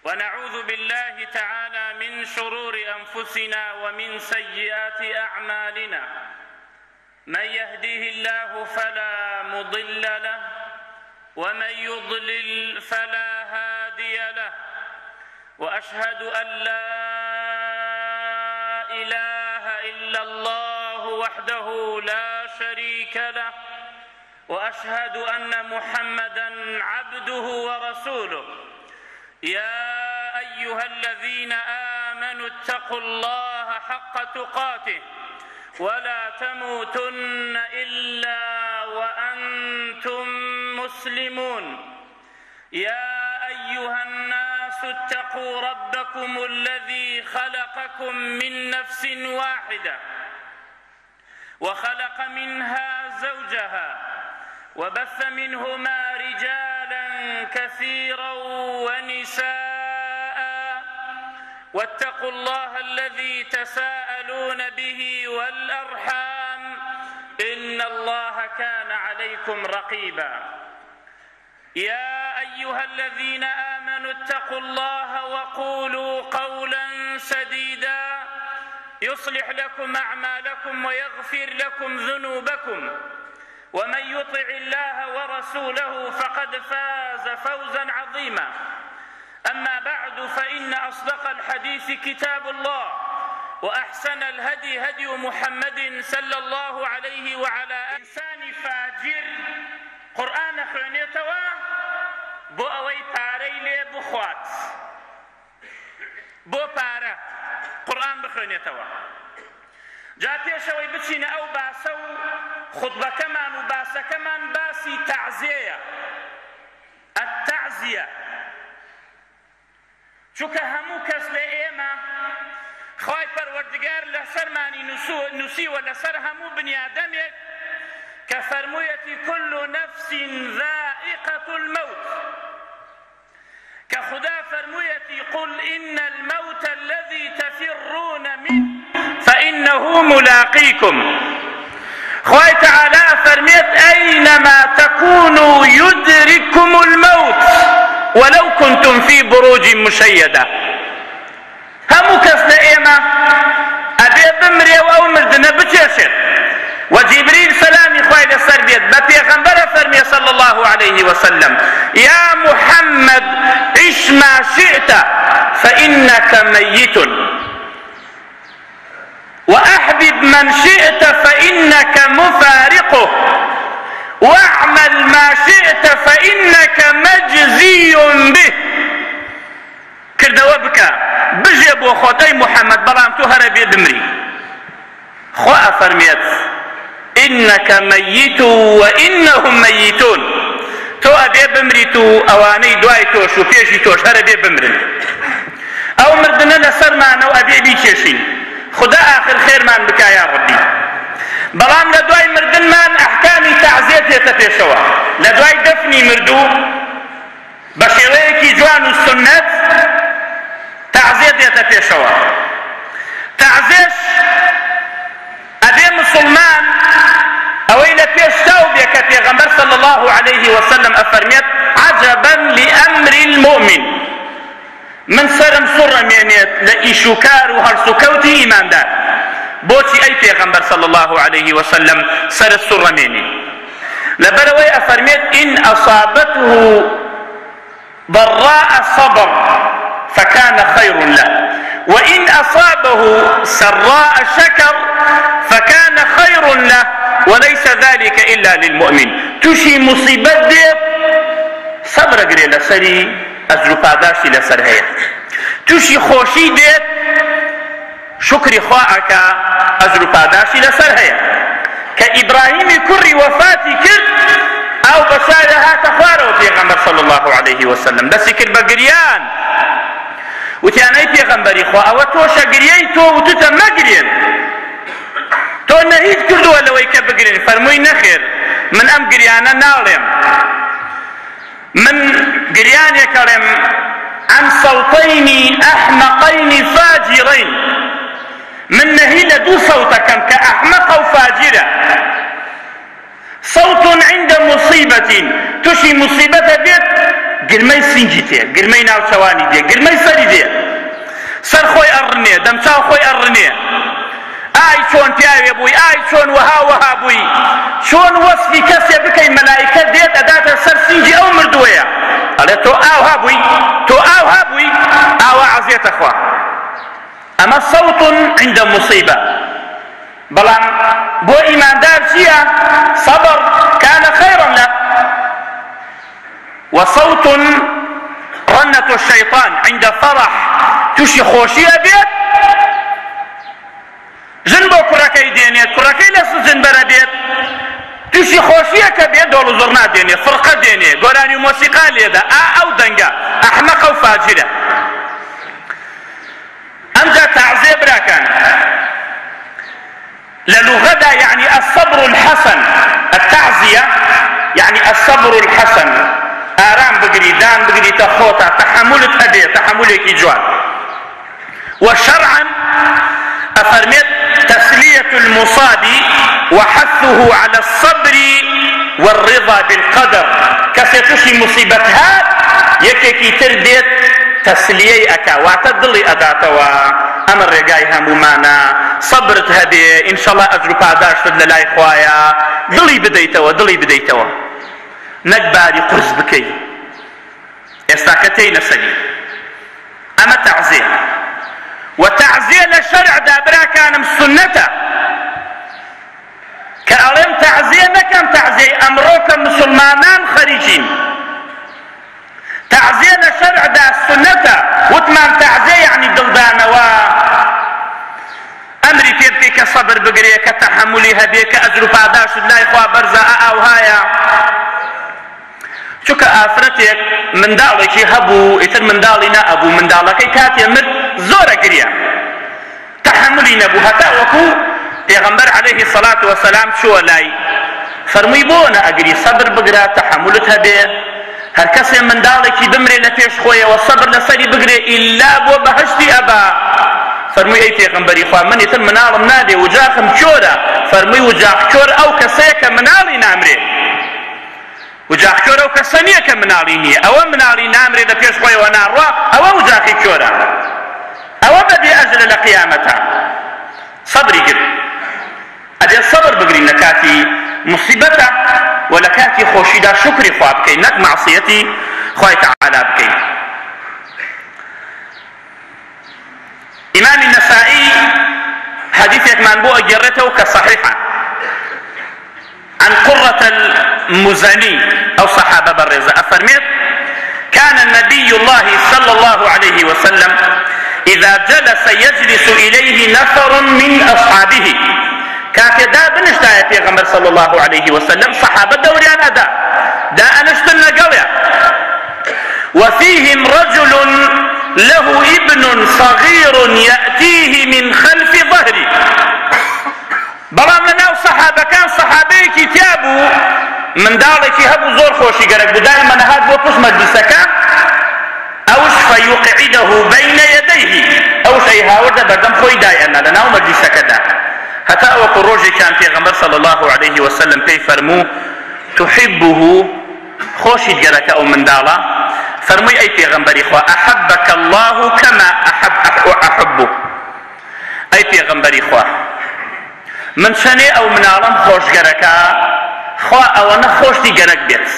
ونعوذ بالله تعالى من شرور أنفسنا ومن سيئات أعمالنا. من يهديه الله فلا مضل له ومن يضلل فلا هادي له. وأشهد أن لا إله إلا الله وحده لا شريك له، وأشهد أن محمدًا عبده ورسوله. يا أيها الذين آمنوا اتقوا الله حق تقاته ولا تموتن إلا وأنتم مسلمون. يا أيها الناس اتقوا ربكم الذي خلقكم من نفس واحدة وخلق منها زوجها وبث منهما رجالا كثيرا ونساء، واتقوا الله الذي تساءلون به والأرحام إن الله كان عليكم رقيبا. يا أيها الذين آمنوا اتقوا الله وقولوا قولا سديدا يصلح لكم أعمالكم ويغفر لكم ذنوبكم، ومن يطع الله ورسوله فقد فاز فوزا عظيما. أما بعد، فإن أصدق الحديث كتاب الله، وأحسن الهدي هدي محمد صلى الله عليه وعلى آله. إنسان فاجر قرآن خوێنێتەوە بۆ ئەوەی پارەی لێ بخوات، بۆ پارە قورآن بخوێنێتەوە. جا پێشەوەی بچینە ئەو باسە و خوتبەکەمان و باسەکەمان باسی تەعزیەیە، التەعزیە. چونکە هەموو کەس لە ئێمە خوای پەروەردگار لەسەرمانی نووسیوە لەسەر هەموو بنیادەمێک کە فەرموویەتی كل نفس ذائقة الموت، کە خدا فەرموویەتی قل إن الموت الذي تفرون منه فإنه ملاقيكم. خوای تعالى فرميت أينما تكونوا يدرككم الموت ولو كنتم في بروج مشيدة. هەموو کەس لە ئێمە ئەبێ بمرێ و ئەو مردنە بچێشێت. وجبريل سلامي خوای لەسەر بێت بە پێغەمبەرە فەرمێ صلى الله عليه وسلم يا محمد عش ما شئت فإنك ميت وأحبب من شئت فإنك مفارقه واعمل ما شئت فإنك مجزي به. کردەوە بکە بژێ بۆ خۆتەی محەممەد، بەڵام تۆ هەرە بێ بمری. خوا ئەفەرمێت إنك ميت وإنهم ميتون. تۆ ئەبێ بمریت و ئەوانەی دوای تۆش و پێشی تۆش هەرە بێ بمرن. ئەو مردنە لەسەرمانە و ئەبێ بیکێشین. خدا آخر خێرمان بکا یا ڕەبی. بەڵام لە دوای مردنمان ئەحکامی تەعزیە دێتە پێشەوە. لە دوای دەفنی مردوو بە شێوەیەکی جوان و سنەت تەعزیە دێتە پێشەوە. تەعزیەش ئەبێ مسلمان ئەوەی لە پێش تاو بێ کە پێغەمبەر صلى الله عليه وسلم ئەفەرمێت عجبا لأمر المؤمن. من سرم سڕەمێنێت لە ئیش و کار و هەرس و کەوتی ئیماندار. بۆچی ئەی پێغەمبەر صلى الله عليه وسلم سرت سڕەمێنێ؟ لەبەرەوەی ئەفەرمێت إن أصابته ضراء صبر فكان خير له وإن أصابه سراء شكر فكان خير له وليس ذلك إلا للمؤمن. توشي مصيبة ديت صبر قري لسري أزرفاداشي لسر هيا. توشي خوشي ديت شكري خواعك أزرفاداشي لسر هيا. كإبراهيم كري وفاتي كر أو بشارها تخواره پیغمبر صلى الله عليه وسلم بس كر بقريان وتیانەی پێغەمبەری خوا ئەوە تۆشە گریەی تۆ و توتە مەگرێن. تۆ نەهید کردووە لەوەی کە بگرین. فەرمووی نەخێر، من ئەم گریانە ناڵێم، من گریانێکەڵێم عن صوتين أحمقين فاجرين. من نهي لدو صوتكم كأحمق وفاجرة. صوت عند مصيبة تشي مصيبة بيت گرمەی سینگی تێ، گرمەی ناوچەوانی دێ، گرمەی سەری دێ، سەر خۆی ئەڕنێ، دەمچاو خۆی ئەڕنێ، ئای چۆن پیاوێ بووی، ئای چۆن وەها بووی، چۆن وەسفی کەسێ بکەی مەلایکە دێت ئەداتە سەر سینگی ئەو مردووەیە، ئەڵێ تۆ ئاوها بووی، تۆ ئاوها بووی، ئاوا عەزیێتە خوا. ئەمە سەوت عند مصیبە. بەڵام بۆ ئیماندار چییە؟ سەبر كان خيرا له. وصوت رنة الشيطان عند فرح توشي خۆشیە بێت، ژن بۆ کوڕەکەی دێنێت، کوڕەکەی لە سوجن بەرە بێت، تووشی خۆشیەکە بێت دۆڵ و زۆر نادێنێ، فرقە دێنێ، گۆرانی و مۆسیقا لێدە، ئەو دەنگە ئەحمەقە و فاجرە. ئەمجا تعزیە براکان للغدا يعني الصبر الحسن. التعزية يعني الصبر الحسن، آرام بقري، دان بقري، تخوتا، تحملت هدي، تحملك جوان. وشرعا أفرمت تسلية المصاب وحثه على الصبر والرضا بالقدر. كسيتشي مصيبتها يكي ترديت تسلية أكا واعتدلي أداتوا أمر رقاي همومانا صبرت هدي إن شاء الله أجر قاداش فد للاي خوايا دلي بديتوا نكباري قرز بكي استاكتين سبيل. أما تعزية وتعزية للشرع دابرا كان السنة كألم تعزية نكم تعزية أمروك مسلمانان خريجين. تعزية للشرع دا السنة وتمان تعزية يعني دلدانة و أمري فيبكي كصبر بقريه كتحملي هديه كأجر فاداش لا إخوة برزاء أو هايا شو كأفرتك من دالك هبو إثر من دالنا أبو من دالك كاتي مر زورة قريه تحملي نبو هتا وكو پیغمبر عليه الصلاة والسلام شو لاي فرمي بونا أقري صبر بقرا تحملت هديه هر کسی من دالك بمري لفيش خويا والصبر لسري بقريه إلا بو بهشتي أبا. فرمووی ئەی پێغەمبەری خوا من ئیتر مناڵم نادێ وجاخم چۆرە. فەرمووی وجاخ چۆر ئەو کەسەیە کە مناڵی نامرێ، وجاخ چۆر ئەو کەسە نییە کە مناڵی نییە، ئەوە مناڵی نامرێ لە پێش خۆیەوە ناڕوا، ئەوە وجاخی چۆرە، ئەوە بەبێ ئەجرە لە قیامەتە. سەبری کرد. ئەبێ سەبر بگرین لە کاتی مصیبەتە و لە کاتی خۆشیدا شکری خوا بکەین، نەک معسیەتی خوای تەعالا بکەین. إمام النسائي حديثك من بو أجرته كصحيحة عن قرة المزني أو صحابة بالرزا أفرميت كان النبي الله صلى الله عليه وسلم إذا جلس يجلس إليه نفر من أصحابه كافدا بنشتا يا پیغمبر صلى الله عليه وسلم صحابة دوريان أدا دا أنشتنا قويا وفيهم رجل له ابن صغير يأتيه من خلف ظهري. بلام لناو صحابة كان صحابي كتابو من دالك هبو زور خوشي قرق دائما هاد بو قسم مجلسك أوش فيقعده بين يديه أوش يهاود بردم خوي دائما لناو مجلسك دا حتى وقل روجي كان في غمبر صلى الله عليه وسلم كيف فرمو تحبه خوشي قرق أو من دالا فرمووی ئەی پێغەمبەری خوا ئەحەبەک الله کەما ئەحەبو. ئەی پێغەمبەری خوا من چەنێ ئەو مناڵەم خۆشگەرەکە خوا ئەوەنە خۆشتی گەرەک بێت.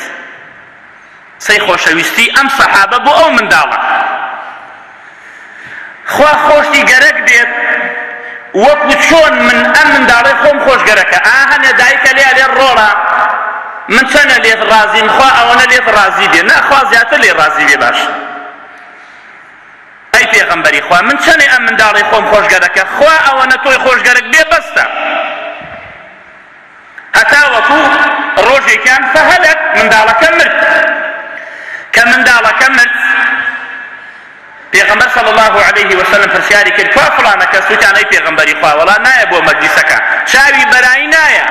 سەی خۆشەویستی ئەم سەحابە بۆ ئەو منداڵە خوا خۆشتی گەرەک بێت وەکو چۆن من ئەم منداڵەی خۆم خۆشگەرەکە هەنێ دایکە لێ ڕۆڵە من چەنە لێت ڕازیم خوا ئەوەنە لێت ڕازی بێ، نەخوا زیاتر لێ ڕازی بێ باش. ئەی پێغەمبەری خوا من چەنێ ئەم منداڵی خۆم خۆشگەرەکە خوا ئەوەنە تۆی خۆشگەرەک بێ بەستە. هەتا وەکو ڕۆژێکیان فەهەلەک منداڵەکە مرد. کە منداڵەکە مرد پێغەمبەر صلی الله عليه وسلم پرسیاری کرد کوا فڵانە کەس وتیان ئەی پێغەمبەری خوا وەڵا نایە بۆ مەجلیسەکە چاوی بەرایی نایە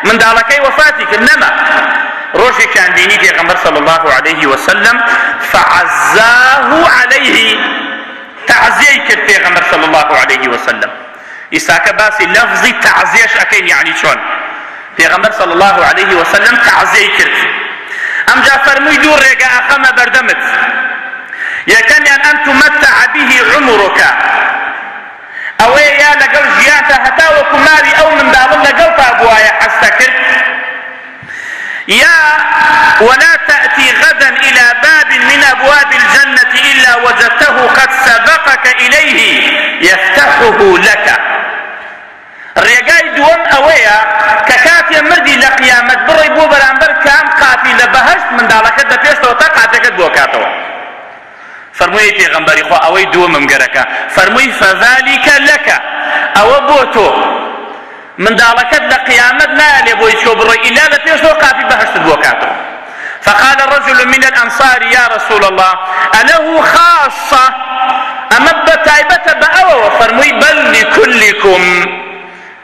منداڵەکەی وەفاتی کرد نەما. ڕۆژێکیان بینی پێغەمبەر صلی الله عليه وسلم فعزاه عليه تعزیەی کرد پێغەمبەر صلی الله عليه وسلم. ئیساکە باسی لەفزی تعزیەش ئەکەین یعنی چۆن پێغەمبەر صلی الله عليه وسلم تعزیەی کرد. ئەمجا فەرمووی دوو ڕێگە ئەخەمە بەردەمت یەکەمیان ئەن تمەتع به عمرك ئەوەیە یا لەگەڵ ژیانتە هەتا وەکو ماوی ئەو منداڵم لەگەڵتا بوایە حەستە کرد يا ولا تأتي غدا إلى باب من أبواب الجنة إلا وجدته قد سبقك إليه يفتحه لك ڕێگای دووەم ئەوەیە کە کاتێ مردی لە قیامەت بڕی بۆ بەرامبەر کام قاتی لە بەهەشت منداڵەکەت لە پێشتەوە تا قاتەکەت بۆ کاتەوە فەرمووی پێغەمبەری خوا ئەوەی دووەمم گەرەکە فەرمووی فەذاليکە لەکە ئەوە بۆ تۆ منداڵەکەت لە قیامەت نایە بۆی چۆ بڕۆی ئیلا لە پێشتەوە قاتی بەهەشتت بۆ کاتەوە فقال رجل من الأنصار يا رسول الله أله خاصة أما بتايبة بأوى فرموي بل لكلكم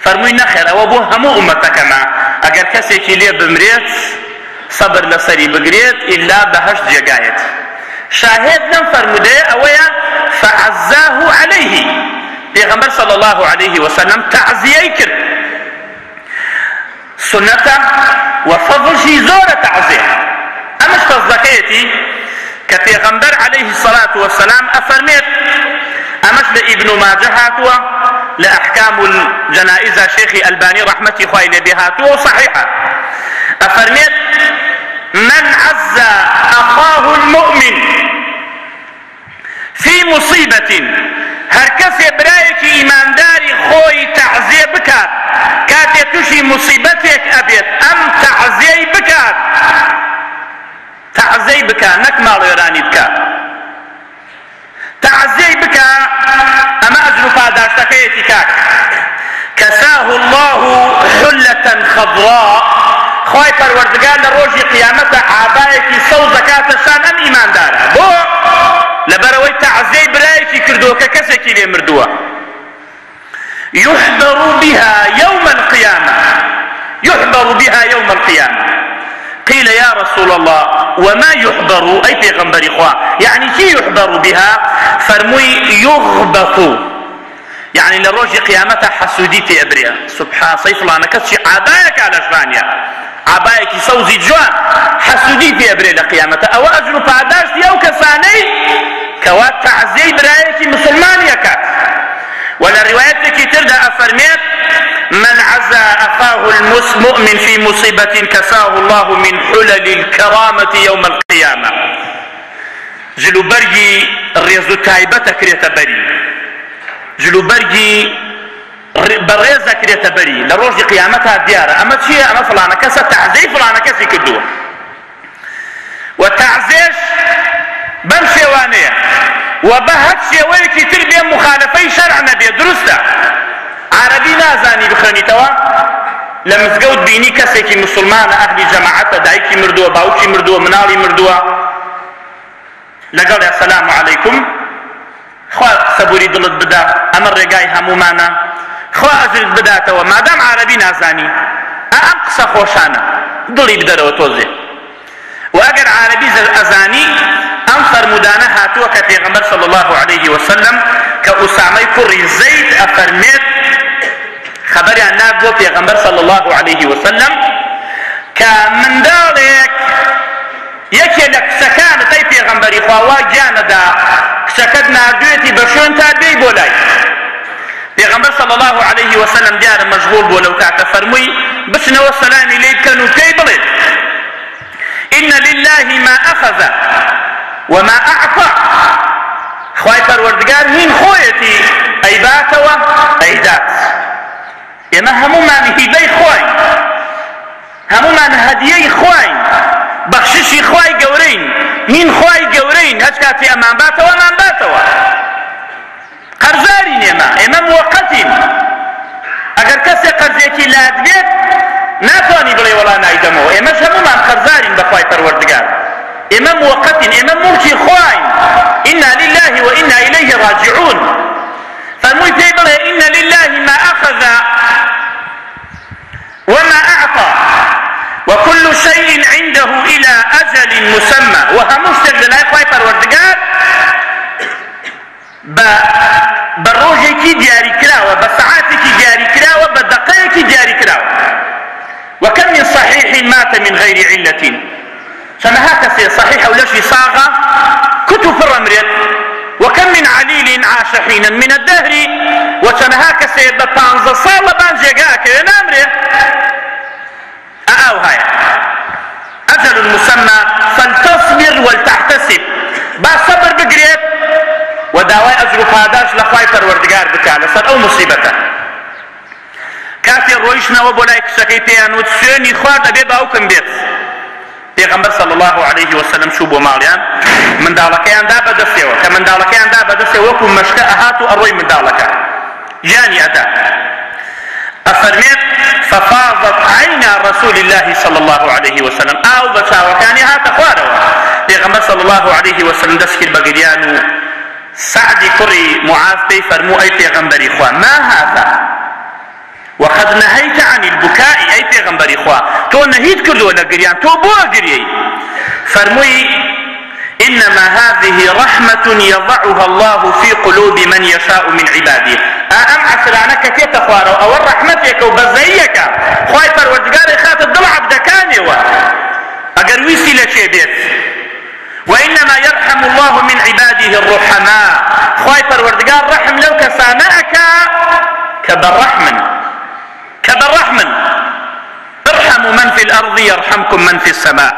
فرمووی نەخێر ئەوە بۆ هەموو ئومەتەکەمە ئەگەر کەسێکی لێ بمرێت سەبر لەسەری بگرێت ئیلا بەهەشت جێگایەت شاهد لەم فەرمودەیە ئەوەیە فعزاه عليه پێغەمبەر صلى الله عليه وسلم تعزیەی کرد سنەتە وفەضڵشی زۆرە تعزیە ئەمەش فەزلەکەیەتی کە پێغەمبەر عليه الصلاة والسلام ئەفەرمێت ئەمەش لە ئیبن ماجە هاتووە لأحكام الجنائز شيخي الباني رحمتي خوي لبهاته صحيحة أفرميت من عز أخاه المؤمن في مصيبة هركس برايك إيمان داري خوي تعزي بكات كات تشي مصيبتك أبيت أم تعزي بكات تعزي بكات نكمل يراني بكات تعزي بكات أما أجل فاداشتكيتي كاك كساه الله حلة خضراء خواهي پروردگار لروجي قيامته عبايكي سو زكاة شان أم إيمان دارا بو لبروي تعزي برايكي كردوكا كسكي لي مردوها يحضر بها يوم القيامة يحضر بها يوم القيامة قيل يا رسول الله وما يحضر أي پیغمبر إخوة يعني كي يحضر بها فرموي يغبط يعني لروج قيامتها حسوديتي أبريا سبحان صيف الله نكسش عبايك على جوانيا عبايك سوزي جوان حسوديتي أبريا لقيامتها أو أجل فعداش يو كساني كوات تعزي برايك مسلمان يكات ولا روايتك تردى أفرميت من عزى أخاه المؤمن في مصيبة كساه الله من حلل الكرامة يوم القيامة جلو برجي الرياض تايبة كريت بري جلو برجي بريزة كريت بري لروج قيامتها ديارة أما تشيء أما فلانا كسا تعزي فلانا كسي كدوه وتعزيش بمشي وانية وبهت شويكي تربية مخالفي شرع نبي درسته عربي نازاني بخرني توا لمزقود بيني كسيكي مسلمان أهلي جماعة دايكي مردوه باوكي مردوه منالي مردوه لقال السلام عليكم خوا سبوري دلت بدا أمر رقاي همومانا خوا أجرد بدا توا ما دام عربي نازاني أقصى خوشانا دلي بدر وتوزي وأجر عربي أزاني أنفر مدانة هاتوا كتيغمبر صلى الله عليه وسلم كأسامي كري زيد أفرميت خبري عن نابو بيغمبر صلى الله عليه وسلم كمن ذلك يكي لك سكان تي بيغمبري خواوا جاندا سكد نادويتي بشون تابي بولاي بيغمبر صلى الله عليه وسلم ديار مشغول بولو كعت فرمي بسنا والسلام إليك كانوا كيبلت إن لله ما أخذ وما أعطى خواي پروردگار هين خويتي أي باتوا أي دات يما همو من هدي خواي همو من هديي خواي بخششي خواي قورين مين خواي قورين هج كاتي أمان باتوا أمان باتوا قرزارين يما موقتين اگر كسي قرزيكي لا دبيت ناتواني بلي ولا نايدمو اما همو من قرزارين بخواي پروردگار اما موقتين اما ملكي خواي إنا لله وإنا إليه راجعون فالموي تيبله إن لله ما أخذ وما أعطى وكل شيء عنده إلى أجل مسمى وهمشتر لنا إخوائي پروردگار بروجي كي دياري كراوة بساعاتي كي دياري كراوة بدقائق كي دياري كراوة وكم من صحيح مات من غير علة شما حين من الدهر وتنها كسيد بطانزة صالة بانجيقاك نامري هاي أجل مسمى فلتصبر ولتحتسب با صبر بقريت وداوای ئەجر و پاداش لە خوای پەروەردگار بکات لەسەر ئەو موسیبەتە. کاتێ ڕۆیشتنەوە بۆ لای کچەکەی پێیان وت سوێنی خوار دەبێ باوکم بێت. پێغەمبەر صلی الله عليه وسلم چوو بۆ ماڵیان منداڵەکەیان دا بەدەستێەوە کە منداڵەکەیان دا بەدەستێەوە وەکو مەشکە ئەهات و ئەڕۆی منداڵەکە گیانی ئەدا. ئەفەرمێت ففاضت عينا رسول الله صلى الله عليه وسلم ئاو بە چاوەکانی هاتە خوارەوە. پێغەمبەر صلی الله عليه وسلم دەست کرد بە گریان و سعدی کوڕی معاذ پێی فەرموو ئەی پێغەمبەری خوا ما هذا وقد نهيت عن البكاء أي پیغمبری خوا تو نهيت كردو لقريان تو بو قريي فرموي إنما هذه رحمة يضعها الله في قلوب من يشاء من عباده أم عسرانك تتخوارو أو الرحمتك وبزيك خواي پروردگار خات الضل عبدكاني أقر ويسي لشي بيت وإنما يرحم الله من عباده الرحماء خواي پروردگار رحم لو كسانعك كبالرحمن ارحموا من في الأرض يرحمكم من في السماء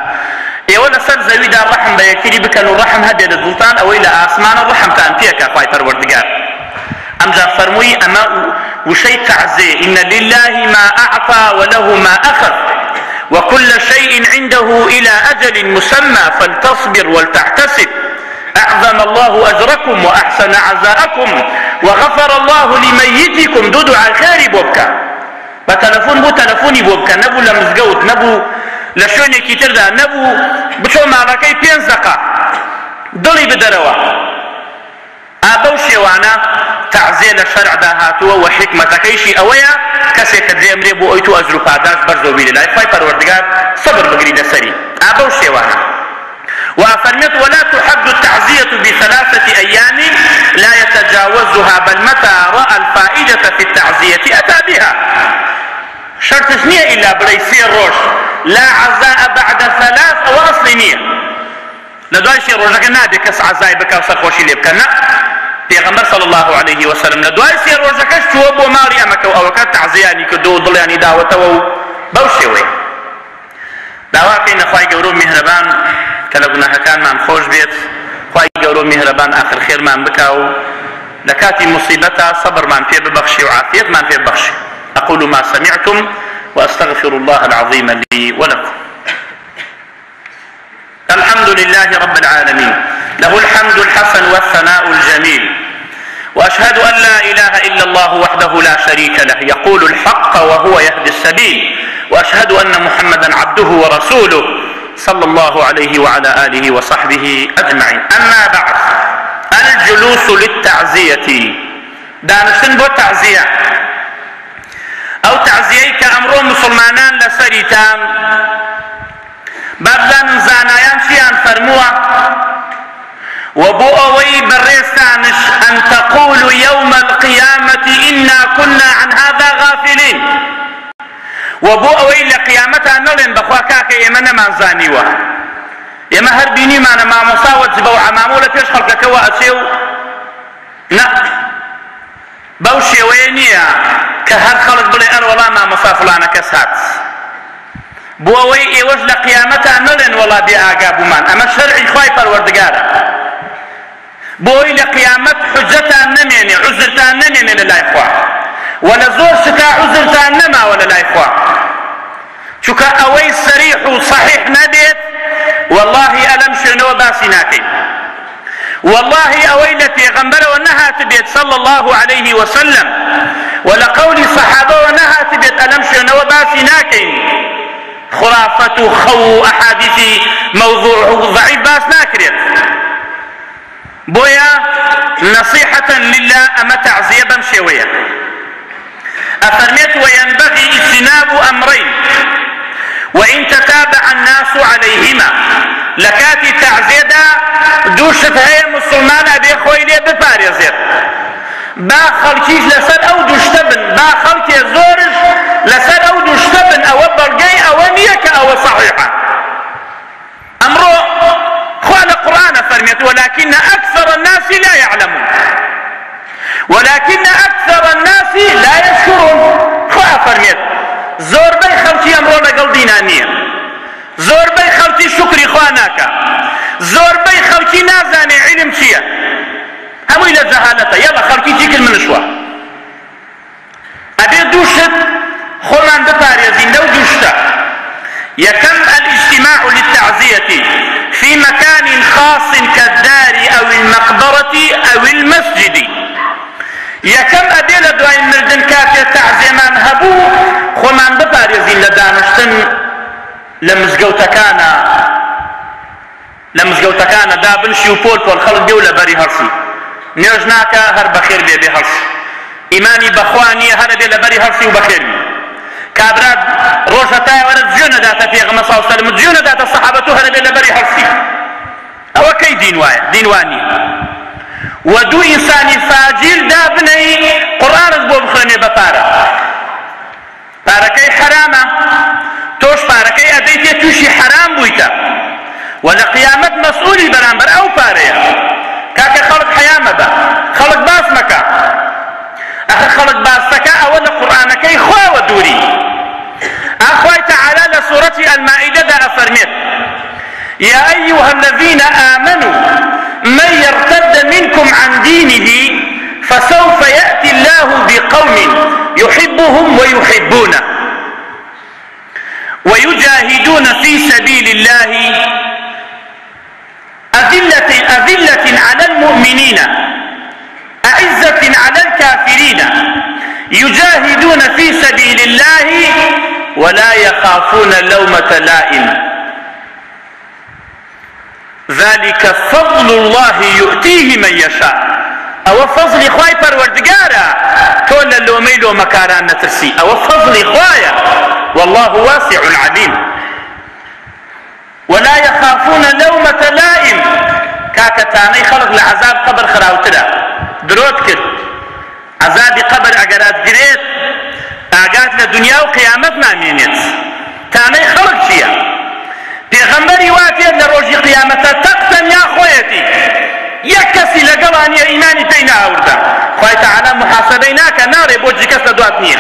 ولا سر زويدا الرحم بيكتري بكن الرحم هدي السلطان أو إلى آسمان الرحم تأنتيك أخوي پروردگار أمجا فرموي أما وشيء تعزي إن لله ما أعطى وله ما أخذ وكل شيء عنده إلى أجل مسمى فلتصبر ولتحتسب أعظم الله أجركم وأحسن عزاءكم وغفر الله لميتكم دودو على الخير بوبكا بتلفون بو تلفوني بوبكا نبو لمزقوت نبو لشوني كتردا نبو بشو معركي بينزقا دلي بدروا أبو شيوانا تعزيل الشرع داهاتوا وحكمتكيشي أويا كسي كدري أمري بو أيتو أجرو فاداش برزو بيلي لاي فاي پروردگار صبر بقريد سري أبو شيوانا وأفرمت ولا تحد التعزية ب3 أيام لا يتجاوزها بل متى رأى الفائدة في التعزية أتى بها شرط نية إلا بريسير روش لا عزاء بعد 3 أو أصل نية لدواي شي روشك نادي كس عزاء بكا وصرخوشي لبكنا پیغمبر صلى الله عليه وسلم لدواي شي روشك شو بو ماري أمك أو كان تعزياني كدو ضلياني داوته بوشي داواكين خواهي قورو مهربان كلا قناها كان من خوش بيت خواهي قورو مهربان آخر خير من بكاو لكاتي مصيبتا صبر من في ببخشي وعافية من في ببخشي أقول ما سمعتم وأستغفر الله العظيم لي ولكم. الحمد لله رب العالمين له الحمد الحسن والثناء الجميل وأشهد أن لا إله إلا الله وحده لا شريك له يقول الحق وهو يهدي السبيل وأشهد أن محمدا عبده ورسوله صلى الله عليه وعلى آله وصحبه أجمعين. أما بعد الجلوس للتعزية دانشن بو تعزية أو تعزية كأمر مسلمانان لسريتان بابزان زانايان شيان فرموه وبو أوي بريستانش أن تقولوا يوم القيامة إنا كنا عن هذا غافلين وبو أوي لقيامتها نلن بخواكاك إمنا ما زانيوا إما هربيني معنا ما مصاوت زبو عمامولة فيش خلقك وأسيو لا بوشي وينيا كهر خلق بلي أرولا ما مصافلانا كسات بو أوي إيوش لقيامتها نلن ولا بآقابو من أما الشرعي خواي پروردگارا بوي لقيامت حجتان نميني عذرتان نميني للا إخوة ولا زور شكا عذرتان نما ولا لا إخوة شكا أوي صريح وصحيح نديت والله ألم شنو باسناتي والله أوي التي غنبر ونها تبيت صلى الله عليه وسلم ولقول صحابة ونها تبيت ألم شنو باسناتي خرافة خو أحاديث موضوع ضعيف باس ناكريت بويا نصيحة لله أما تعزية بمشوية أفرميت وينبغي اجتناب أمرين وإن تتابع الناس عليهما لكاتي تعزية دوشت هي مسلمان أبي خويلي بفاريزير با خلقيش لسر أو دوشتبن با خلقي زورج لسر أو دوشتبن أو برقي أو نيك أو صحيحة أمره قال القرآن فرميت ولكن أكثر الناس لا يعلمون ولكن أكثر الناس لا يشكرون. خوا فرميت زۆربەی خەڵکی ئەمڕۆ لەگەڵ دینا نییە، زۆربەی خەڵکی شکری خوا ناکە، زۆربەی خەڵکی نازانێ عیلم چییە، هەمووی لە جەهالەتە. یەڵە خەڵکی چیکرد منشوە. ئەبێ دوو شت خۆمان بپارێزین لەو دوو شتە. یەکەم الاجتماع للتعزية في مكان خاص كالدار أو المقبرة أو المسجد. یەکەم ئەبێ لە دوای مردن کاتێ تەعزیەمان هەبوو خۆمان بپارێزین لە دانیشتن لە مزگەوتەکانە دابنشی و پۆل پۆل خەڵک بێ و لەبەری هەڵسی نوێژ ناکە هەر بەخێر بێ هەڵسی، ئیمانی بەخوا نییە هەرە بێ لەبەری هەڵسی و بەخێر بێ. کابرا ڕۆژە تایوەرە جوێ نەداتە پێغەمبەر صلی الله علیه وسلم، جوێ نەداتە سەحابەت و هەرە بێ لەبەری هەڵسی. ئەوە کەی دین وایە؟ دین وان نییە. و دوو ئینسانی فاجیر دابنەی قورئانت بۆ بخوێنێ بە پارە، پارەکەی حرامە، تۆش پارەکەی ئەدەیتێ تووشی حرام بوویتە و لە قیامەت مەسئولی بەرامبەر ئەو پارەیە. کاکە خەڵک حیا مەبە، خەڵک باس مەکە. ئەخە خەڵک باسەکە ئەوە لە قورئانەکەی خواوە دووری. ئەخوای تەعالی لە سوورەتی ئەلمائیدەدا ئەفەرمێت: يا أيها الذين آمنوا من يرتد منكم عن دينه فسوف يأتي الله بقوم يحبهم ويحبونه ويجاهدون في سبيل الله أذلة على المؤمنين أعزة على الكافرين يجاهدون في سبيل الله ولا يخافون لومة لائم ذلك فضل الله يؤتيه من يشاء. أو فضل خواي پروردگارا تول اللومي لو مكاران نترسي، أو فضل خوايا والله واسع عليم. ولا يخافون لومة لائم. كاكتاني خلق لعذاب قبر خراوترا درود كرد عذاب قبر اگرات گريت اگات لدنيا وقيامت نامينيت تاني خلق شيا پیغمبری واتێ لە ڕۆژی قیامەتە تەقتەن یا خۆیەتی یەک کەسی لەگەڵانیە ئیمانی پێی ناوردە خوای تەعالی محاسەبەی ناکە ناڕێ بۆ جی کەس لە دوات نییە.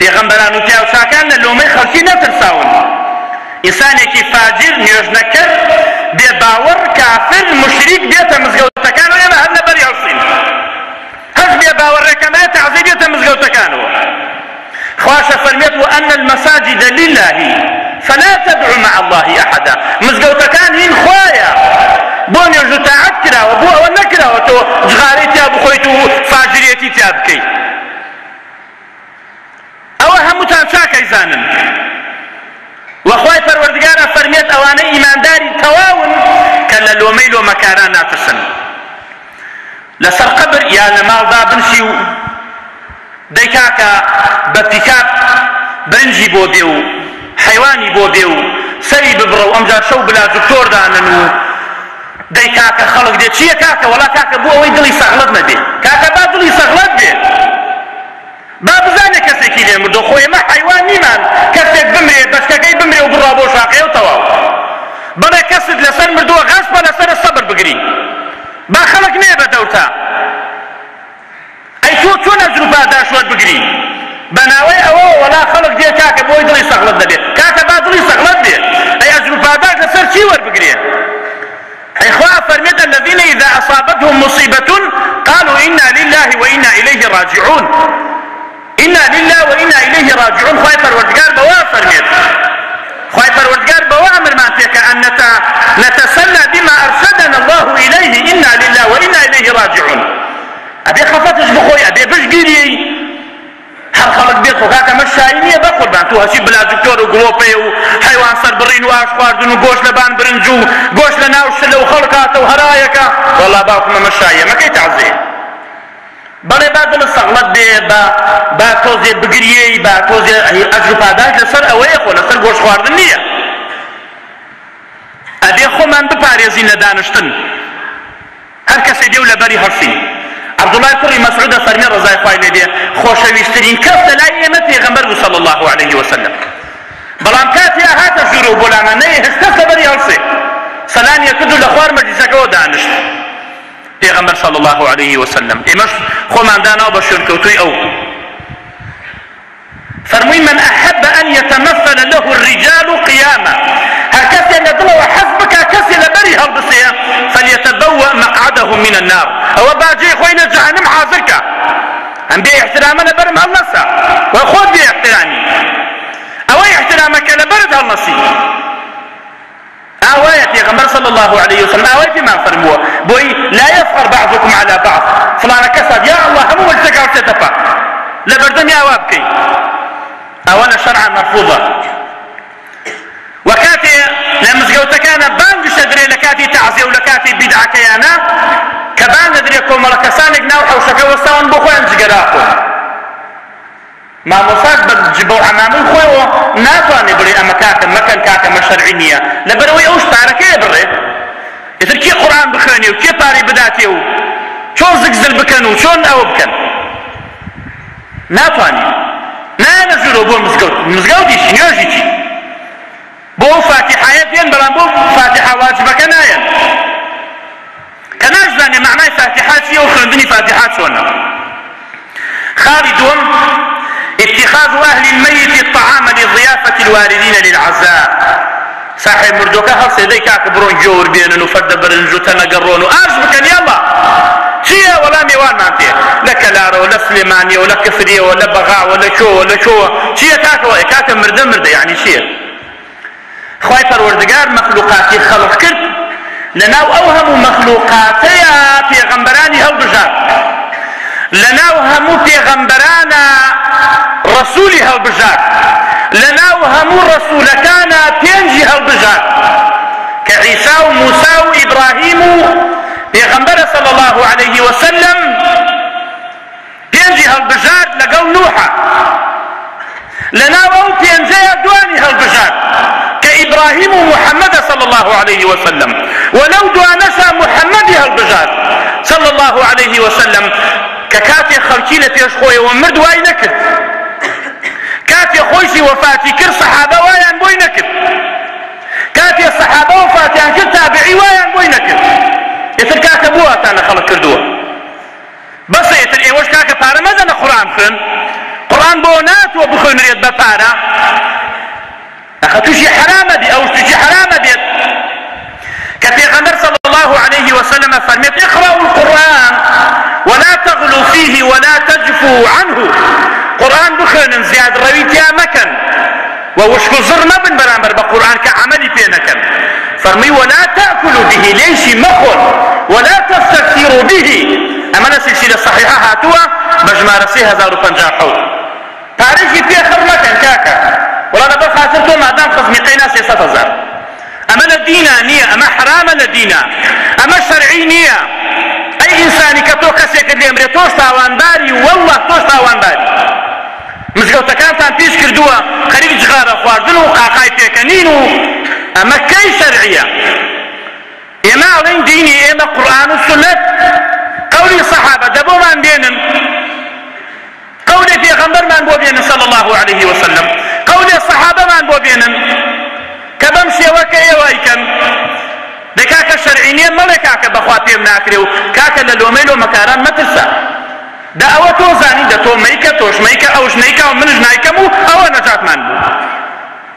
پێغەمبەران و پیاوچاکان لە لۆمەی خەڵکی نەترساون. ئینسانێکی فاجر نوێژ نەکرد بێ باوەڕ کافر مشریک بێتە مزگەوتەکان و ئێمە هەر لەبەری هەڵسین. هەز بێ باوەڕێکەمایە تەعزیە بێتە مزگەوتەکانەوە. خواشە فەرمێت وأن المساجد لله فلا تدعو مع الله أحدا. مزگەوتەکان هین خۆیە بۆ نوێژ و تاعەت کراوە، بۆ ئەوە نەکراوە تۆ جغارەی تیا بخۆیت و فاجرێتی تیا بکەیت. ئەوە هەمووتان چاکەی زانن. وەخوای پەروەردگارە فەرمێت ئەوانەی ئیمانداری تەواون کە لە لۆمەی لۆمەکاران ناترسن. لەسەر قەبر یا لە ماڵدا بنشی و دەی کاکە بە پیکاپ برنجی بۆ بێ و حیوانی بۆ بێ و سەری ببڕە و ئەمجار شەو بلا دکتۆر دانن و دەی کاکە خەڵک دێ چییە کاکە؟ وەڵا کاکە بۆ ئەوەی دڵی سەغڵەت نەبێ. کاکە با دڵی سەغڵەت بێ، با بزانێ کەسێکی لێ مردو. خۆ ئێمە حیوان نیمان کەسێک بمرێ بەشکەکەی بمرێ و بڕا بۆ شاقێ و تەواو. بەڵێ کەست لەسەر مردووە غەسپە لەسەرە سەبر بگری. با خەڵک نێ بە دەوتا ئەی تۆ چۆن ئەجر و پاداشوەت بگری بە ناوەی ئەوە وەلا خەڵک دێ کاکە بۆی دڵی سەغڵەت نەبێ. کاکە با دڵی سەغڵەت بێ. ئەی ئەجر و پاداش لەسەر چی وەربگرێ؟ إخوة فرمت الذين إذا أصابتهم مصيبة قالوا إنا لله وإنا إليه راجعون. إنا لله وإنا إليه راجعون. خواهي پروردگار بوا فرمت، خواهي پروردگار بوا أمر ما فيك أن نتسلى بما أرشدنا الله إليه. إنا لله وإنا إليه راجعون. أبي خفتش بخوي أبي بشگيري هر خلق بيت خوكاكا مشاينية بقربان تو هشي بلا دكتور و گلوپي و حيوان سر برين و آش خواردن و گوش لبان برنجو گوش لناو شل و خلقاتا و هرايكا والله باكم مشاية ما كي تعزي بلي با دل سغلت بي با توزي بگريي با توزي اجر پاداش لسر اوه خو لسر گوش خواردن نية. ابي خو من بپاريزين لدانشتن هر کسی ديو لبري هرسين. عبد الله كري مسعود فرمي رضاي خوای لێ خۆشەویستترین کەس لە لای ئێمە پێغەمبەر بوو صلی الله عليه وسلم. بەڵام کاتی هاتە ژوور و بۆلامە نەیە هێشتا سەبەری هەڵسێ سەلامیە کرد و لە خوار مەجلیسەکەەوە دانیشت. پیغمبر صلی الله علیه وسلم ئێمەش خۆمان داناو بە شوێنکەوتووی ئەو فرمووی من أحب أن يتمثل له الرجال قياما هر کەسێ لە دڵەوە حەز بکا کەسێ لەبەری هەڵبسێ فليتبوأ مقعده من النار ئەوە باجێ خۆی لە جەهەنەم حاضر کە ئەم بێ احترامە لەبەرم هەڵنەسا وە خۆت بێ احترامی ئەوەی احترامەکە لەبەرت هەڵنەسی ئاوایە پێغەمبەر صلی الله عليه وسلم ئاوای پێمان فەرمووە بۆی لا يفخر بعضكم على بعض فلانە کەسە یا الله هەموو وەرزەکەوتێتە پا لە بەردەمی ئاوا بکەین ئەوە شەرعا مەرفوضە وەکاتێ لە مزگەوتەکانە بانگ شەدرێ لە کاتی تەعزیە و لە کاتی بیدعەکەیانە کە بانگ دەدرێ کۆمەڵە کەسانێک ناو حەوشەکە وەستاون بۆ خۆیان جگەراخۆن مامۆساک بە جبە و عەمامەی خۆیەوە ناتوانێ بڵێ ئەمە کاکە مەکەن کاکە مە شەرعی نییە لەبەرەوەی ئەو شتارەکەیە بڕێ ئێتر کێ قورئان بخوێنێ و کێ پارەی بداتێ و چۆن زگزل بکەن و چۆن ئەوە بکەن ناتوانێ نایەنە ژوورەوە بۆ مزگەوتیشی نوێژیچی بۆ ئەو فاتحایە دێن بەڵام بۆ فاتحە واجبەکە نایەن کە نازانێ معنای فاتحە چییە و خوێندنی فاتحە چۆنە خاڵی دووەم اتخاذ أهل الميت الطعام لضيافة الواردين للعزاء صاحب مردوكا هەڵسێ دەی کاکە بڕۆن جۆور بێنن و فەردە برنج و تەنەگەڕۆن و ئاش بکەن یاڵا چییە وەڵامی وانمان پێ لە کەلارەوە لە سلێمانیەوە لە کفریەوە لە بەغاوە لە چۆوە لە چۆوە چییە کاکەوە کاکە مردە یعنی چییە خوای پەروەردگار مەخلوقاتی خەڵق کرد لەناو ئەو هەموو مەخلوقاتەیە پێغەمبەرانی هەڵبژار لەناو هەموو پێغەمبەرانە ڕەسوولی هەڵبژار لەناو هەموو ڕەسوولەکانە پێنجی هەڵبژار کە عیسا و موسا و ئیبراهیم و پێغەمبەرە صلی الله عليه وسلم پێنجی هەڵبژار لەگەڵ نوحە لەناو ئەو پێنجەیە دوانی هەڵبژار کە ئیبراهیم و محەممەدە صلی الله عليه وسلم ولەو دوانەشا محەممەدی هەڵبژار صلی الله عليه وسلم کە کاتێ خەڵکی لە پێش خۆیەوە مرد وای نەکرد کاتێ خۆشی وەفاتی کرد سەحابە وایان بۆی نەکرد کاتێ سەحابە وەفاتیان کرد تابعی وایان بۆی نەکرد ئێتر کاکە بۆ ئاتانە خەڵق کردووە بەسە ئێتر ئێوەش کاکە پارە مەدەنە قورئان خوێن قورئان بۆ ناتوە بخوێنرێت بە پارە ئەخە تووشی حرامە دێ ئەوش تووشی حرامە دێت کە پێغەمبەر صلی الله عليه وسلم فەرمێت اقرأوا القرآن ولا تغلوا فيه ولا تجفوا عنه قرآن بخوێنن زیاد ڕەوی تیا مەکەن ووشك زر مبن برامبر بقرآن كعملي بينكن فرمي ولا تأكلوا به ليش مخل ولا تستكثروا به أما سلسلة صحيحة هاتوا بجمار سيها زارو فنجاحو تاريخي فيها خرمكن كاكا ولا نبقى خاطرتو ما دام خصمي قينا 600,000 أما لدينا نية أما حرام لدينا أما شرعي نية أي إنساني كتو كسيك اللي أمري توش تاوان باري والله توش تاوان باري مزگەوتەکانتان پیش کردووە خەریک جغارە خواردن و قاقای پێکەنین و ئەمە کەی شەرعیە ئێمە ئەڵێن دینی ئێمە قورئان و سنەت قەولی سەحابە دەبۆمان بێنن قەولی پێغەمبەرمان بۆ بێنن صلی الله عليه وسلم قەولی سەحابەمان بۆ بێنن کە بەم شێوە کە ئێوە ئەیکەن دەی کاکە شەرعی نییە مەڵێ کاکە بەخوا پێم ناکرێ و کاکە لە لۆمەی لۆمەکاران مەترسە دا ئەوە تۆ زانی دە تۆ مەیکە تۆش مەیکە ئەوش نەیکە و منش نایکەم و ئەوە نەجاتمان بوو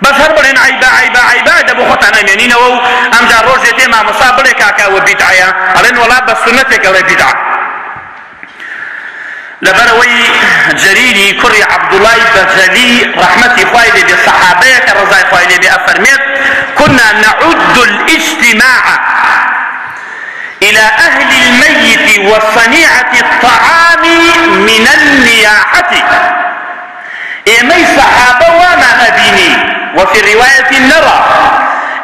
بەس هەر بڵێن عیبا عیبا عیبا دەبۆ خۆتان ئەمێنینەوە و ئەمجار ڕۆژێ تێ مامۆستا بڵێ کاکە ئەوە بیدعەیە ئەڵێن وەڵا بە سونەتێک ئەڵێ بیدعە لەبەرەوەی جەریری کوڕی عەبدوڵای بەجەلی ڕەحمەتی خوای لێ بێ سەحابەیە کە ڕەزای خوای لێ بێ ئەفەرمێت كنا نعد الاجتماع إلى أهل الميت وصنيعة الطعام من النياحة إيمي صحابة وما نبيني وفي رواية نرى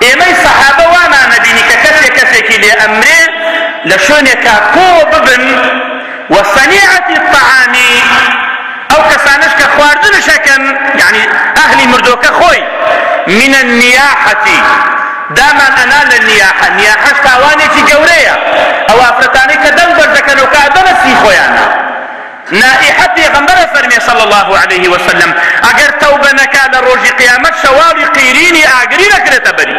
إيمي صحابة وما نبيني ككسي كسي لأمري لشونك كوببن وصنيعة الطعام أو كسانش كخواردن شكن يعني أهل مردوك خوي من النياحة داما أنا للنياحة نياحة تاواني في جورية أو أفرتاني كدن بردكن وكادن السيخويانا نائحة غنبرة فرمي صلى الله عليه وسلم أجر توبة نكاد روج قيامة شواري قيريني أجري لك لتبري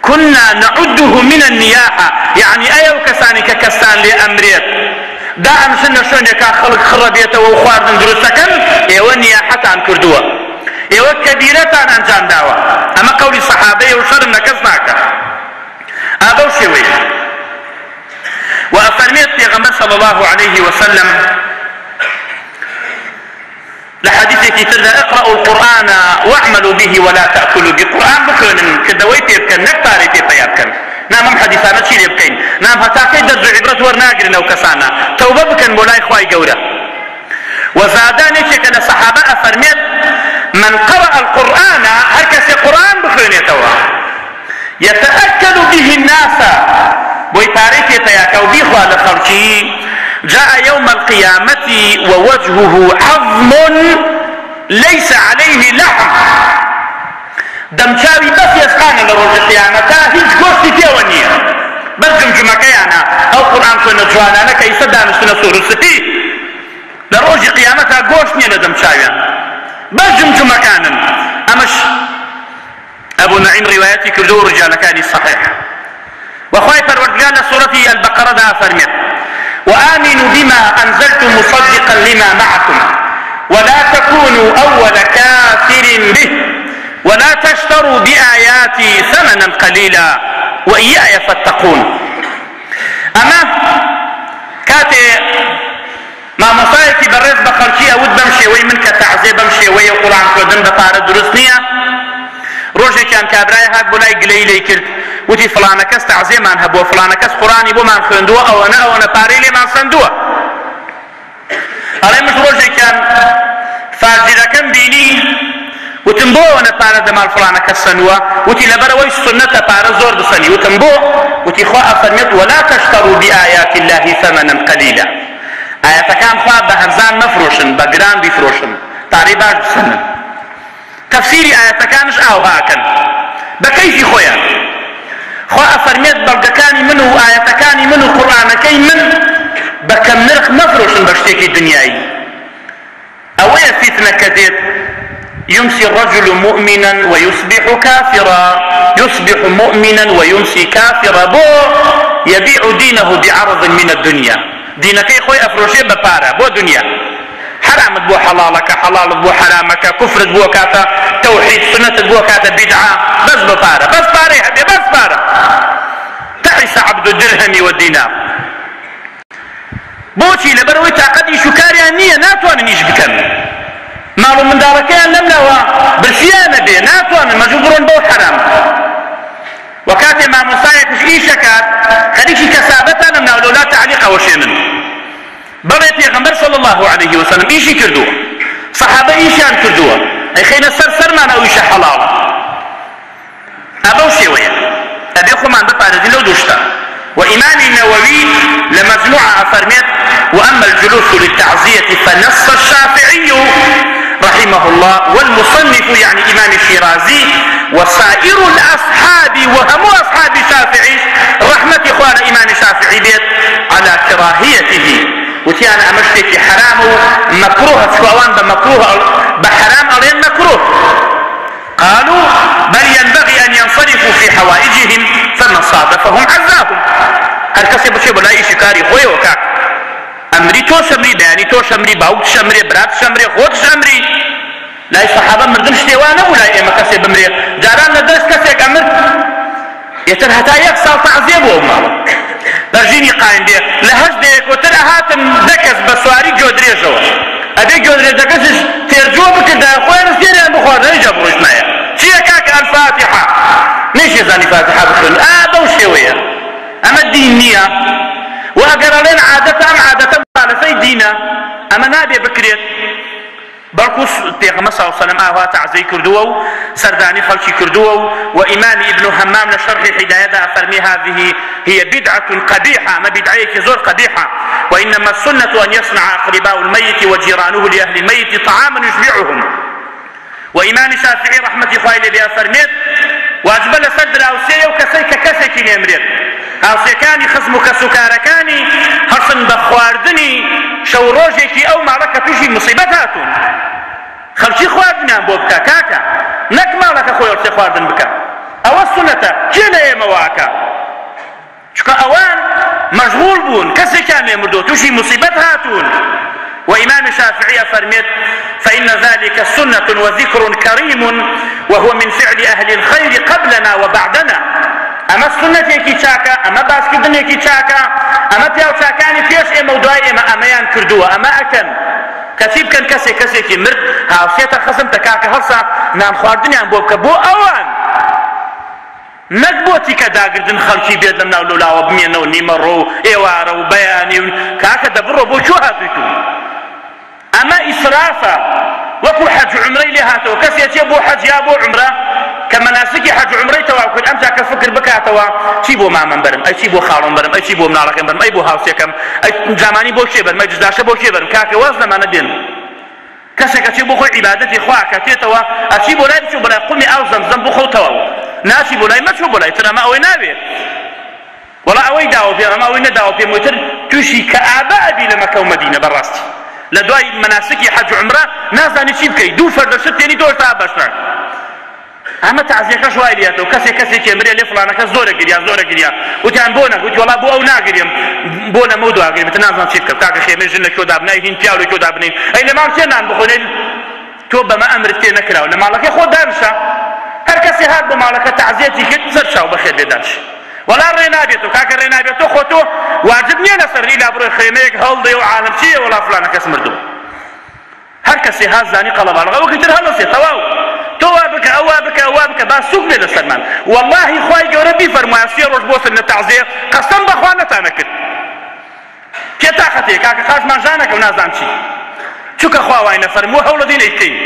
كنا نعده من النياحة يعني أيو كساني ككستان لأمريت دا أمسنا شونك خلق خربيته وخواردن دروسكن إيوه نياحتان كردوه إيوه كبيرتان أنجام داوة أما قولي صحابي وشرم نكسناك أبو شوي وأفرميت پیغمبر صلى الله عليه وسلم لحديثك ترى اقرأوا القرآن واعملوا به ولا تأكلوا بقرآن بكن كدوي تبكن نكتاري تبكن نام حديثانا شيء يبكين نام هتا كي درجو عبرت ورناقر نو كسانا توبة بكن مولاي خواي قورة وزاداني شكنا صحابة أفرميت من قرأ القرآن هركس القرآن بكن يتوى يتأكل به الناس ويتاريخ يتياكو بيخوى لخلقه جاء يوم القيامة ووجهه عظم ليس عليه لحم دمشاوي بس يسقان لروج القيامة هيج قوستي تيوانية بس جمجمك يعني او قرآن كنا جوانا لك يصدى نسنا سور الستي لروج القيامة قوستني لدمشاوي بس جمجمك امش ابو نعيم رواياتي كردو رجال كان الصحيح وخواي پروردگار سورة البقرة دا فرميت وآمنوا بما أنزلت مصدقا لما معكم ولا تكونوا أول كافر به ولا تشتروا بآياتي ثمنا قليلا وإياي فاتقون أما كاتي ما مصايتي بالرز بخلشي أود بمشي وي منك تعزي بمشي وي قرآن كردن بطارة درسنية روجي كان كابراي هاك بولاي قليلي كرت وتي فلانة كس تعزي من هبو فلانة كس قرآني بو من خندوه أو أنا باريلي من صندوه علي مش روجي كان فاجرة كان بيني وتنبو وانا بارا دمال فلانة كس سنوه وتي لبروي السنة بارا زور بسني وتنبو وتي خواء فرميت ولا تشتروا بآيات الله ثمنا قليلا آيات كان خواء بهرزان مفروشن بقران بفروشن تعريباش بسنن تفسيري آيات كانش هاكن بكيفي خويا خواء فرميت بلقكاني منه آياتكاني منه قرآنكي من بكم نرخ مفروشن بشتكي دنياي أولا فتنة كذب يمسي الرجل مؤمنا ويصبح كافرا يصبح مؤمنا ويمسي كافرا بو يبيع دينه بعرض من الدنيا دينكي خوي أفروشي ببارا بو دنيا حرام بو حلالك حلال بو حرامك كفر بو كاتا توحيد سنة بو كاتا بدعة بس ببارا بس باري حبي بس بارا تعس عبد الدرهم والدينار بوشي لبروي تاقدي شكاري النية ناتوان نيش بكم مالو من داركيان لملوا برسيانة بي ناتوان مجبورون بو حرام وكاتي مع مصايك إيشكات خليكي كسابتا لمنا ولو لا تعليق وشيمن بلي پیغمبر صلى الله عليه وسلم إيشي كردوه صحابة إيشان كردوه أي خينا سر ما نويش حلال أبو شوية أبي خمان بطارد لو دوشتا وإمام النووي لمجموعة أفرمت وأما الجلوس للتعزية فنص الشافعي رحمه الله والمصنف يعني إمام الشيرازي وسائر الأصحاب وهم أصحاب الشافعي رحمة إخوان إمام الشافعي بيت على كراهيته وتي أنا أمشتي في حرام مكروه سواء بمكروه بحرام أو غير مكروه قالوا بل ينبغي أن ينصرفوا في حوائجهم فمن صادفهم عزاهم هل كسب شيء ولا شكاري خوي وكاك أمري تو شمري بياني تو شمري باوت شمري برات شمري خود شمري لا الصحابة مردن شتوانا ولا إما كسب أمري جاران ندرس كسب أمر يترهتا يكسر تعذيبه أمامه برجيني قاين دي لهج ديك وتر هاتم دكس بسواري جودري جوا أبي جودري دكسش ترجو بكدا خوين سيري بخوار نيجا بروش معايا شي كاك الفاتحة نيجي زاني فاتحة بخون بوشوية أما الدينية وأقرأ لنا عادة على سي دينا أما نابي بكريت بركوس پیغمبر صلى الله عليه وسلم آوها تعزي كردوه سرداني خلشي كردوه وإمام ابن همام لشرح حداية فرمي هذه هي بدعة قبيحة ما بدعية زور قبيحة وإنما السنة أن يصنع أقرباء الميت وجيرانه لأهل الميت طعاما يشبعهم وإمام الشافعي رحمة الله عليه فرميت واجبل صدر أو سيو كسيك نمريت أو سيكاني خصمك سكاركاني هرسن بخواردني شو روجيكي أو معركة تجي مصيبتاتون خلشي خواردنا بوبكا كاكا نك مالك خويا ورسي خواردن بكا أو السنة كلا مواكا شكا أوان مشغول بون كسي كان يمردو توشي مصيبت هاتون. وإمام الشافعي فرميت فإن ذلك سنة وذكر كريم وهو من فعل أهل الخير قبلنا وبعدنا. أما السنة يكي شاكا أما باس كدن يكي شاكا أما بياو شاكاني فيش موضوعي أما يان كردوه أما أكن كثيب كان كسي كي مرد هاوسيتا خصم تكاكا هرسا نام خواردن يان بوبكا بو أوان نەکبۆتی کە داگردن خەڵکی بێت لەم ناو لەولاوە بمێنەوە نیمەڕۆ و ئێوارە و بەیانی و کاکە دەبڕۆ بۆ چۆ هاتوویت ئەمە ئیسرافە وەکو حەج و عومرەی لێ هاتەوە کەسێک بۆ حەج یا بۆ عومرە کە مەناسکی حەج و عومرەی تەواو کرد ئەمجا کە فکر بکاتەوە چی بۆ مامەم بەرم ئەی چی بۆ خاڵم بەرم ئەی چی بۆ مناڵەکەم بەرم ئەی بۆ هاوسێکەم ئەی زمانی بۆ شێ بەرم ئەی جزداشە بۆ شێ بەرم کاکە واز لەمانە دێن کەسێک ئەچێ بۆ خۆی عیبادەتی خوا کاتێتەوە ئەچی بۆ لای بچوو بەلای قومی ئاو زەمزەم بخەوتەوە ناچی بۆ لای مەچوو بۆ لای تر ئەمە ئەوەی نابێت وەڵا ئەوەی داوە پێ ئەمە ئەوەی نەداوە پێم وتر تووشی کەعابە ئەبی لە مەکە و مەدینە بەڕاستی لە دوای مەناسکی حەج و عومرە نازانی چی بکەیت دوو فەردە شت تێنی دۆر تا بەشتر ئەمە تەعزیەکەش وای لێتەوە کەسێکی ئەمرێ لێ فڵانەکە زۆرە گریا وتیان بۆ نەگوت وەڵا بۆ ئەو ناگریم بۆ نەمە و دواگریم تە نازان چی بکەم کاکە خێمەی ژن لە کۆ دابنای هین پیا لە کۆ دابنین ئەی لە ماڵ چێ نان بخۆنێ تۆ بەمە ئەمرت پێ نەکراوە لە ماڵەکەی خۆ دانشە هەر کەسێ هات بۆ ماڵەکە تەعزیەتی کرد سەر چاو بەخێر بێ دانش وەڵا ڕێ نابێتەوە کاکە ڕێ نابێتەوە خۆ تۆ واجب نییە لەسەر لا بڕۆی خێمەیەک هەڵدێ و عالم چییە وەڵا فڵانە کەس مردووە هەر کەسێ هات زانی قەڵەباڵغا وەکی تر هەڵەسێ تەواو تۆ وا بکە ئەوا بکە با سووک بێ لەسەرمان وەڵڵاهی خوای گەورە بیفەرموایە سێ ڕۆژ بۆسن لە تەعزیە قەسەم بەخوا نەتانە کرد پێ تاقەتەیە کاکە خاشمان ژانەکە و نازان چی چووکە خوا وای نەفەرمووە هەوڵە دینە بکەین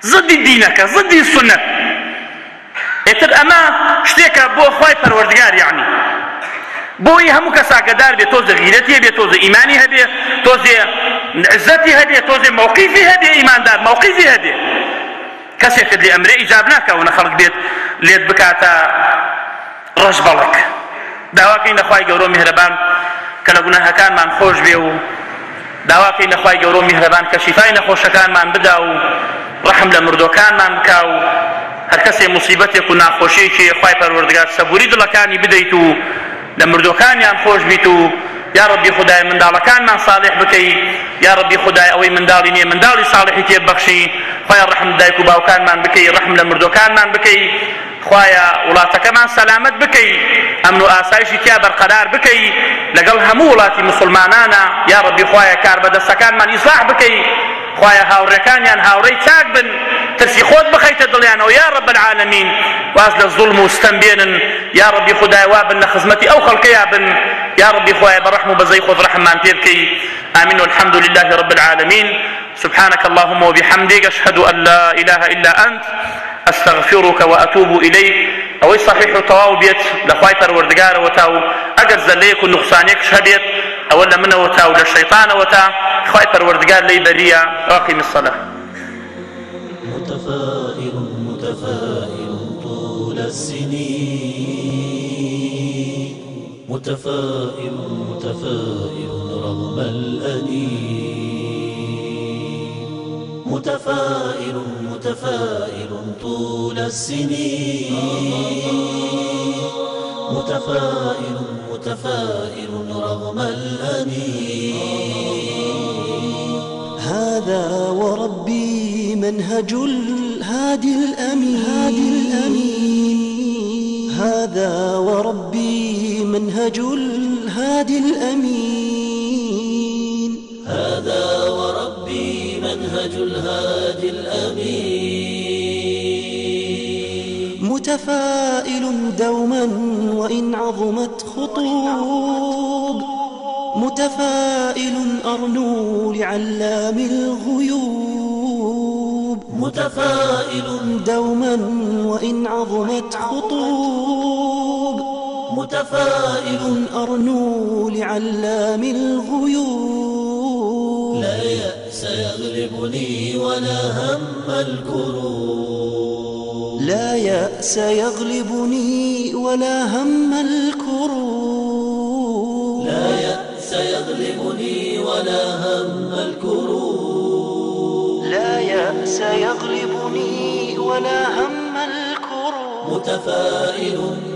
زدی دینەکە زدی سنەت ئێتر ئەمە شتێکە بۆ خوای پەروەردگار یعنی بۆی هەموو کەس ئاگادار بێت تۆزە غیرەتی هەبێ تۆزە ئیمانی هەبێ تۆزێ عزەتی هەبێ تۆزێ مووقیفی هەبێ ئیماندار مووقیفی هەبێ کەسێکت لێ ئەمرێ ئیجاب ناکەونە خەڵک بێت لێت بکاتە ڕەش بەڵک داواکەین لە خوای گەورە میهرەبان کە لە گوناهەکانمان خۆش بێ و داواکەین لە خوای گەورە میهرەبان کە شیفای نەخۆشەکانمان بدا و ڕەحم لە مردوەکانمان بکا و هەر کەسێ موسیبەتێک و ناخۆشیەکی خوای پەروەردگار سەبووری دڵەکانی بدەیت و لە مردوەکانیان خۆش بیت و یا ربی خدای منداڵەکانمان صالح بکەی یا ربی خدای ئەوەی منداڵی نییە منداڵی صالحی تێبەخشی خوایە ڕەحم دایک و باوکانمان بکەی ڕەحم لە مردوەکانمان بکەی خوایە وڵاتەکەمان سەلامەت بکەی ئەمن و ئاسایشی تیا بەرقەرار بکەی لەگەڵ هەموو وڵاتی مسلمانانە یا ربی خوایە کار بەدەستەکانمان ئیسلاح بکەی خوایە هاوڕێکانیان هاوڕێی چاک بن ترسی خۆت بخەیتە دڵیانەوە یا رب العالمین واز لە زوڵم و ستەم بێنن یا ربی خدای وا بن لە خزمەتی ئەو خەڵکەیا بن يا ربي خويا برحم وبزي خذ رحمان تبكي آمين والحمد لله رب العالمين سبحانك اللهم وبحمدك أشهد أن لا إله إلا أنت أستغفرك وأتوب إليك أو صحيح تواو بيت لخواي پروردگار وتاو أجر زليك ونقصانيك شبيت أولا منه وتاو للشيطان وتا خواي پروردگار لي بريا أقيم الصلاة متفائل طول السنين متفائل رغم الأنين متفائل طول السنين متفائل رغم الأنين هذا وربي منهج الهادي الأمين هذا وربي منهج الهادي الأمين هذا وربي منهج الهادي الأمين متفائل دوما وإن عظمت خطوب متفائل أرنو لعلام الغيوب متفائل دوما وإن عظمت خطوب متفائل أرنو لعلام الغيوب لا يأس يغلبني ولا هم الكروب لا يأس يغلبني ولا هم الكروب لا يأس يغلبني ولا هم الكروب لا يأس يغلبني ولا هم الكروب متفائل